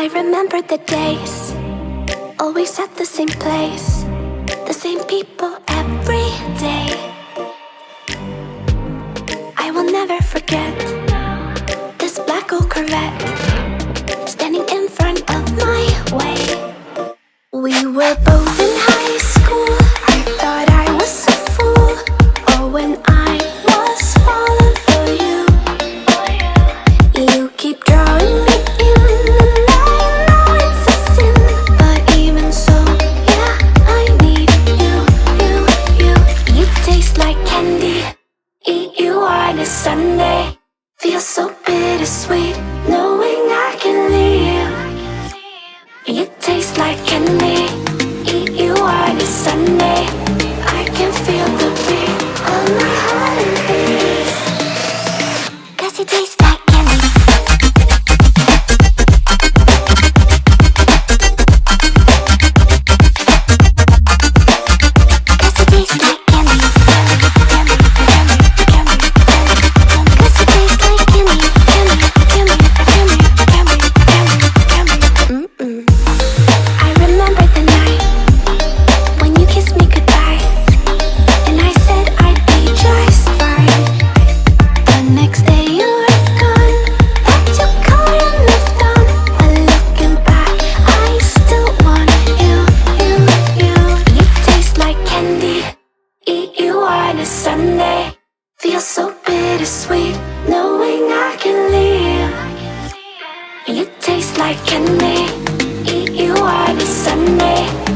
I remember the days, always at the same place, the same people every day. I will never forget this black old Corvette standing in front of my way. We were both in high school. I thought I was a fool. Oh, when I was falling for you. You keep drawing me in, and I know it's a sin, but even so, yeah, I need you. You taste like candy. Eat you on a Sunday. Feels so bittersweet knowing I can leave. You taste like candy. Eat you on a Sunday. I can feel the beat of my heart and beats. 'Cause you taste like candy. Sunday feels so bittersweet knowing I can leave. You taste like candy. Eat you on a Sunday.